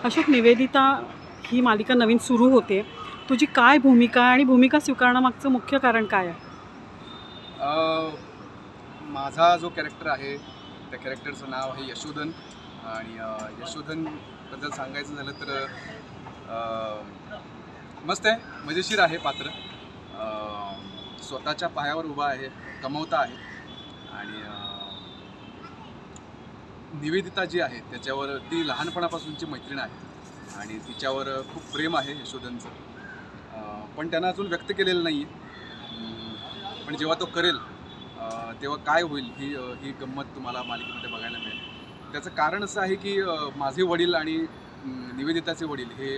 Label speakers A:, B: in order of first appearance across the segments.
A: अशोक, निवेदिता ही मालिका नवीन सुरू होते, तुझी काय भूमिका आणि भूमिका स्वीकारण्यामागचं मुख्य कारण काय आहे?
B: माझा जो कॅरेक्टर आहे त्या कॅरेक्टरचं नाव आहे यशोधन. आणि यशोधनबद्दल सांगायचं झालं तर मस्त आहे, मजेशीर आहे पात्र. स्वतःच्या पायावर उभा आहे, कमवता आहे. आणि निवेदिता जी आहे त्याच्यावर ती लहानपणापासूनची मैत्रीण आहे आणि तिच्यावर खूप प्रेम आहे यशोधनचं, पण त्यानं अजून व्यक्त केलेलं नाही आहे. पण जेव्हा तो करेल तेव्हा काय होईल ही गंमत तुम्हाला मालिकेमध्ये बघायला मिळेल. त्याचं कारण असं आहे की माझे वडील आणि निवेदिताचे वडील हे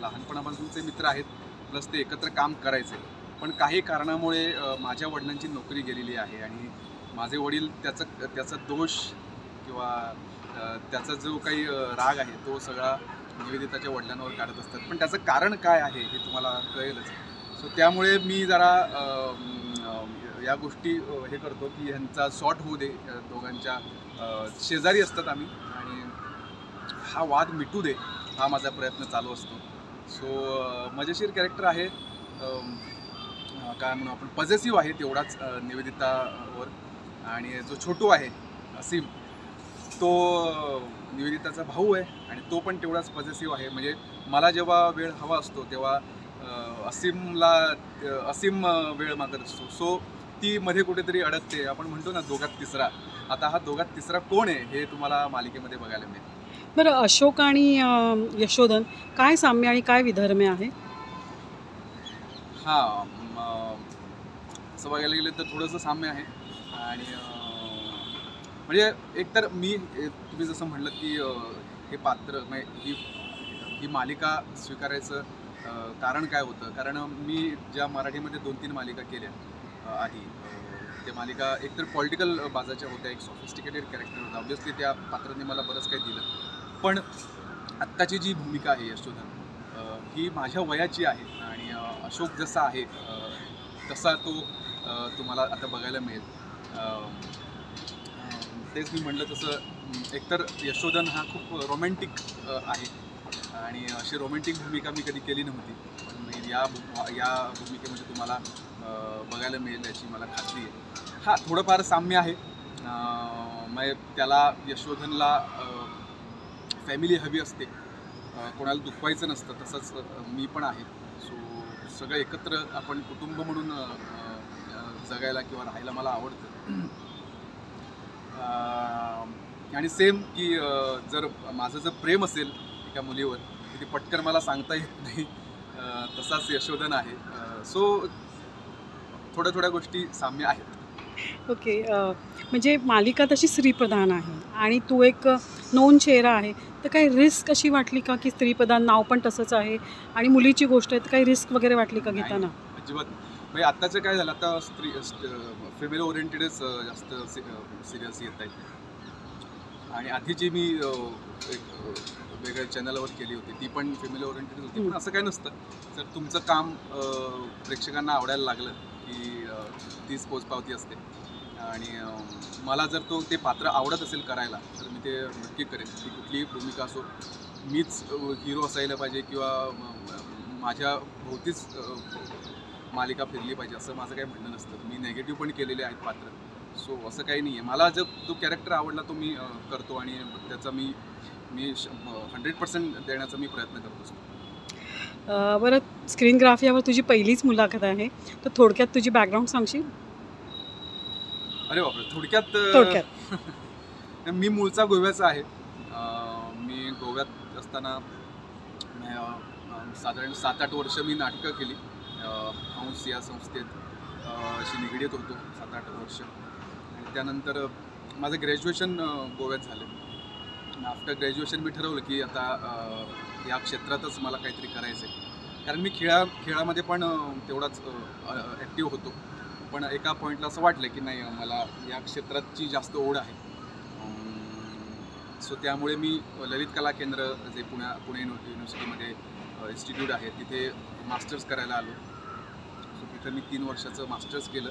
B: लहानपणापासूनचे मित्र आहेत, प्लस ते एकत्र काम करायचे. पण काही कारणामुळे माझ्या वडिलांची नोकरी गेलेली आहे आणि माझे वडील त्याचा दोष किंवा त्याचा जो काही राग आहे तो सगळा निवेदिताच्या वडिलांवर काढत असतात. पण त्याचं कारण काय आहे हे तुम्हाला कळेलच. सो त्यामुळे मी जरा या गोष्टी हे करतो की ह्यांचा सॉर्ट होऊ दे, दोघांच्या शेजारी असतात आम्ही आणि हा वाद मिटू दे, हा माझा प्रयत्न चालू असतो. सो मजेशीर कॅरेक्टर आहे, काय म्हणू आपण, पॉझिटिव्ह आहे तेवढाच निवेदितावर. आणि जो छोटू आहे असीम, तो निवेदिताचा भाऊ आहे आणि तो पण तेवढाच पॉझिटिव्ह आहे. म्हणजे मला जेव्हा वेळ हवा असतो तेव्हा असीम वेळ मागत असतो. सो ती मध्ये कुठेतरी अडकते. आपण म्हणतो ना दोघात तिसरा. आता हा दोघात तिसरा कोण आहे हे तुम्हाला मालिकेमध्ये बघायला मिळेल.
A: बरं, अशोक आणि यशोधन काय साम्य आणि काय विधर्म्य आहे?
B: हां, असं बघायला गेलं तर थोडंसं साम्य आहे. आणि म्हणजे एकतर तुम्ही जसं म्हणलं की हे पात्र म्हणजे ही मालिका स्वीकारायचं कारण काय होतं. कारण मी ज्या मराठीमध्ये 2-3 मालिका केल्या आधी, त्या मालिका एकतर पॉलिटिकल बाजाच्या होत्या, एक सॉफिस्टिकेटेड कॅरेक्टर होता. ऑब्व्हियसली त्या पात्राने मला बरंच काही दिलं. पण आत्ताची जी भूमिका आहे यशोधन, ही माझ्या वयाची आहे आणि अशोक जसा आहे तसा तो तुम्हाला आता बघायला मिळेल. तेच मी म्हटलं तसं एकतर यशोधन हा खूप रोमॅन्टिक आहे आणि अशी रोमॅन्टिक भूमिका मी कधी केली नव्हती. पण या भूमिकेमध्ये तुम्हाला बघायला मिळेल याची मला खात्री आहे. हा थोडंफार साम्य आहे. मग त्याला यशोधनला फॅमिली हवी असते, कोणाला दुखवायचं नसतं, तसंच मी पण आहे. सो सगळं एकत्र आपण कुटुंब म्हणून जगायला किंवा राहायला मला आवडतं. आणि सेम की जर माझं जर प्रेम असेल एका मुलीवर तर ती पटकन मला सांगता येत नाही, तसाच यशोधन आहे. सो थोड्या गोष्टी साम्य आहेत.
A: ओके, म्हणजे मालिका तशी स्त्रीप्रधान आहे आणि तू एक नोन चेहरा आहे, तर काही रिस्क अशी वाटली का की स्त्रीप्रधान नाव पण तसंच आहे आणि मुलीची गोष्ट आहे, तर काही रिस्क वगैरे वाटली का घेताना?
B: अजिबात. म्हणजे आत्ताचं काय झालं, आता फिमेल ओरिएंटेडच जास्त सिरियल्स येत आहेत. आणि आधीची मी एक वेगळ्या चॅनलवर केली होती, ती पण फिमेल ओरिएंटेड होती. पण असं काय नसतं, जर तुमचं काम प्रेक्षकांना आवडायला लागलं की तीच पोचपावती असते. आणि मला जर ते पात्र आवडत असेल करायला तर मी ते नक्की करेन. ती कुठलीही भूमिका असो, मीच हिरो असायला पाहिजे किंवा माझ्या भोवतीच मालिका फिरली पाहिजे असं माझं काही म्हणणं नसतं. मी नेगेटिव्ह पण केलेले आहेत पात्र. सो असं काही नाही आहे. मला जर तो कॅरेक्टर आवडला तो मी करतो आणि त्याचा मी 100% देण्याचा मी प्रयत्न करत असतो.
A: बरं, स्क्रीनग्राफीवर तुझी पहिलीच मुलाखत आहे, तर थोडक्यात तुझी बॅकग्राऊंड सांगशील?
B: अरे बापरे, थोडक्यात मी मूळचा गोव्याचा आहे. मी गोव्यात असताना साधारण 7-8 वर्ष मी नाटकं केली. हंस या संस्थेत अशी निगडीत होतो 7-8 वर्ष. आणि त्यानंतर माझं ग्रॅज्युएशन गोव्यात झालं. आफ्टर ग्रॅज्युएशन मी ठरवलं की आता या क्षेत्रातच मला काहीतरी करायचं आहे. कारण मी खेळामध्ये पण तेवढाच ॲक्टिव्ह होतो. पण एका पॉईंटला असं वाटलं की नाही, मला या क्षेत्राची जास्त ओढ आहे. सो त्यामुळे मी ललित कला केंद्र जे पुणे युनिव्हर्सिटीमध्ये इन्स्टिट्यूट आहे तिथे मास्टर्स करायला आलो. सो तिथं मी 3 वर्षाचं मास्टर्स केलं.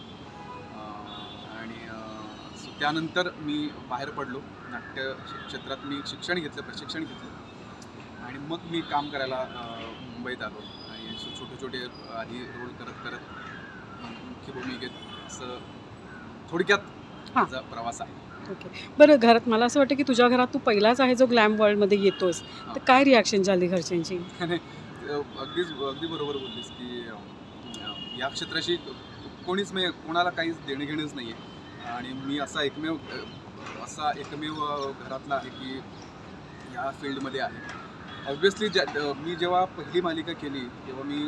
B: आणि सो त्यानंतर मी बाहेर पडलो. नाट्य क्षेत्रात मी प्रशिक्षण घेतलं आणि मग मी काम करायला मुंबईत आलो आणि छोटे छोटे आधी रोल करत करत मुख्य भूमिकेत असं थोडक्यात
A: हां.
B: माझा प्रवास आहे.
A: ओके. बरं, घरात मला असं वाटतं की तुझ्या घरात तू पहिलाच आहे जो ग्लॅम वर्ल्डमध्ये येतोस, तर काय रिॲक्शन झाली घरच्यांची?
B: आणि अगदी बरोबर बोललीस की या क्षेत्राशी कोणीच म्हणजे कोणाला काहीच देणं घेणंच नाही आहे आणि मी असा एकमेव घरातला आहे की या फील्डमध्ये आहे. ऑब्व्हियसली मी जेव्हा पहिली मालिका केली तेव्हा मी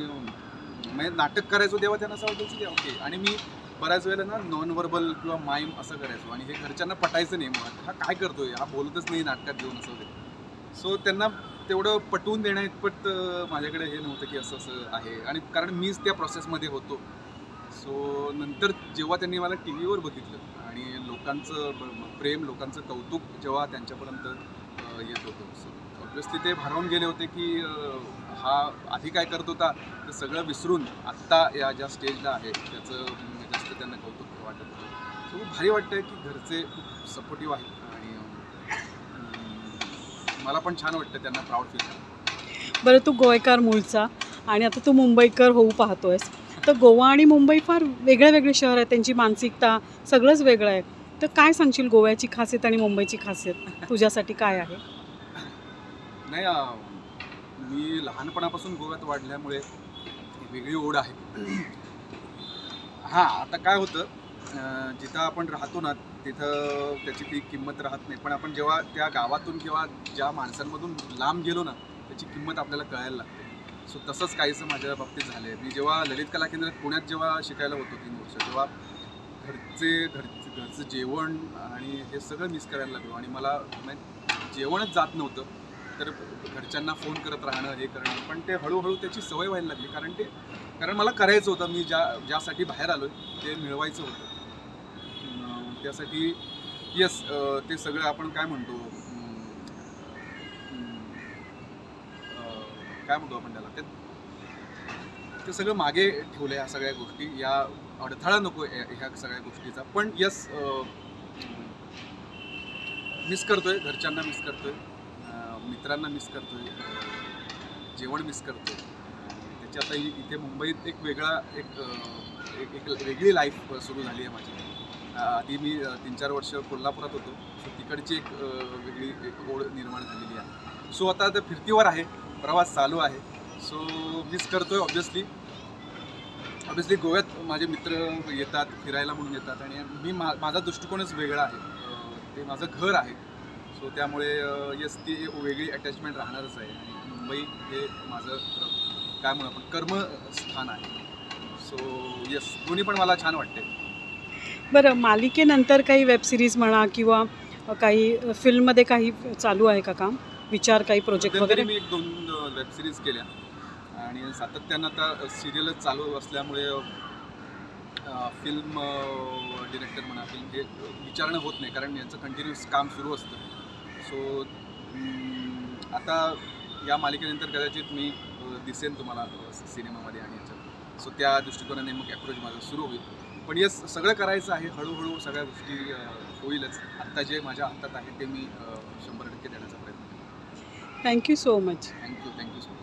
B: म्हणजे नाटक करायचो तेव्हा त्यांना असं वाटायचं की ओके, आणि मी बऱ्याच वेळेला ना नॉन व्हर्बल किंवा माईम असं करायचो आणि हे घरच्यांना पटायचं नाही. मुळात हा काय करतोय, हा बोलतच नाही नाटकात घेऊन असं वगैरे. सो त्यांना तेवढं पटवून देण्या इतपत माझ्याकडे हे नव्हतं की असं असं आहे, आणि कारण मीच त्या प्रोसेसमध्ये होतो. सो नंतर जेव्हा त्यांनी मला टी व्हीवर बघितलं आणि लोकांचं प्रेम, लोकांचं कौतुक जेव्हा त्यांच्यापर्यंत येत होतं, सो ऑब्व्हियसली ते भारावून गेले होते की हा आधी काय करत होता ते सगळं विसरून आत्ता या ज्या स्टेजला आहे त्याचं जास्त त्यांना कौतुक वाटत होतं. सो खूप भारी वाटतं की घरचे खूप सपोर्टिव्ह आहेत आणि मला पण छान वाटतं त्यांना प्राऊड फील करायला.
A: बरं, तू गोयकार मूळचा आणि आता तू मुंबईकर होऊ पाहतोयस, तर गोवा आणि मुंबई फार वेगळे वेगळे शहर आहेत, त्यांची मानसिकता सगळंच वेगळं आहे. तर काय सांगशील गोव्याची खासियत आणि मुंबईची खासियत तुझ्यासाठी काय आहे?
B: नाही, मी लहानपणापासून गोव्यात वाढल्यामुळे वेगळी ओढ आहे. हां, आता काय होतं, जिथं आपण राहतो ना तिथं त्याची ती किंमत राहत नाही, पण आपण जेव्हा त्या गावातून किंवा ज्या माणसांमधून लांब गेलो ना त्याची किंमत आपल्याला कळायला लागते. सो तसंच काहीसं माझ्या बाबतीत झालं आहे. मी जेव्हा ललित कला केंद्रात पुण्यात जेव्हा शिकायला होतो 3 वर्ष, तेव्हा घरचं जेवण आणि हे सगळं मिस करायला लागलो आणि मला जेवणच जात नव्हतं. तर घरच्यांना फोन करत राहणं, हे करणं, पण ते हळूहळू त्याची सवय व्हायला लागली, कारण मला करायचं होतं. मी ज्यासाठी बाहेर आलो ते मिळवायचं होतं. त्यासाठी येस, ते सगळं आपण काय म्हणतो, काय म्हणतो आपण त्याला, ते सगळं मागे ठेवलं ह्या सगळ्या गोष्टी, या अडथळा नको ह्या सगळ्या गोष्टीचा. पण येस, मिस करतोय, घरच्यांना मिस करतोय, मित्रांना मिस करतोय, जेवण मिस करतोय. त्याची आता इथे मुंबईत एक वेगळी लाईफ सुरू झाली आहे माझी. आधी मी 3-4 वर्ष कोल्हापुरात होतो, सो तिकडची एक वेगळी ओढ निर्माण झालेली आहे. सो आता फिरतीवर आहे, प्रवास चालू आहे. सो मिस करतोय ऑब्व्हियसली. गोव्यात माझे मित्र येतात, फिरायला म्हणून येतात, आणि माझा दृष्टिकोनच वेगळा आहे. ते माझं घर आहे. सो त्यामुळे येस, ती वेगळी अटॅचमेंट राहणारच आहे. आणि मुंबई हे माझं काय म्हणू आपण कर्मस्थान आहे. सो येस, दोन्ही पण मला छान वाटते.
A: बरं, मालिकेनंतर काही वेब सिरीज म्हणा किंवा काही फिल्ममध्ये काही चालू आहे का काम, विचार, काही प्रोजेक्ट वगैरे?
B: मी 1-2 वेब सिरीज केल्या आणि सातत्यानं आता सिरियलच चालू असल्यामुळे फिल्म डिरेक्टर म्हणा, फिल्म हे विचारणं होत नाही, कारण यांचं कंटिन्युअस काम सुरू असतं. सो आता या मालिकेनंतर कदाचित मी दिसेन तुम्हाला सिनेमामध्ये आणि याच्यात. सो त्या दृष्टिकोनाने मग ॲप्रोच माझं सुरू होईल. पण येस, सगळं करायचं आहे, हळूहळू सगळ्या गोष्टी होईलच. आत्ता जे माझ्या हातात आहे ते मी 100% देण्याचा प्रयत्न करेन.
A: Thank you so much.
B: Thank you so much.